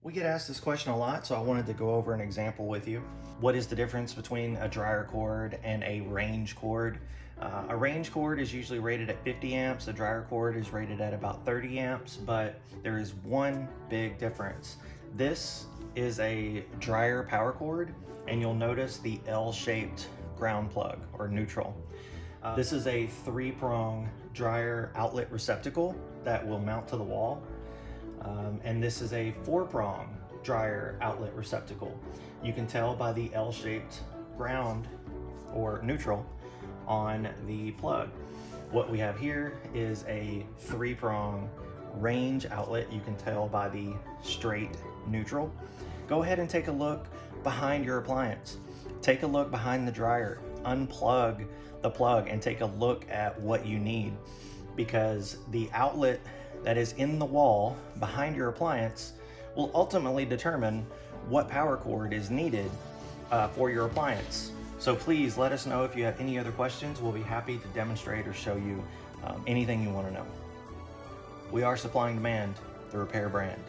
We get asked this question a lot, so I wanted to go over an example with you. What is the difference between a dryer cord and a range cord? A range cord is usually rated at 50 amps, a dryer cord is rated at about 30 amps, but there is one big difference. This is a dryer power cord, and you'll notice the L-shaped ground plug or neutral. This is a 3-prong dryer outlet receptacle that will mount to the wall. And this is a 4-prong dryer outlet receptacle. You can tell by the L-shaped ground or neutral on the plug. What we have here is a 3-prong range outlet. You can tell by the straight neutral. Go ahead and take a look behind your appliance. Take a look behind the dryer. Unplug the plug and take a look at what you need, because the outlet that is in the wall behind your appliance will ultimately determine what power cord is needed for your appliance. So please let us know if you have any other questions. We'll be happy to demonstrate or show you anything you want to know. We are Supply and Demand, the repair brand.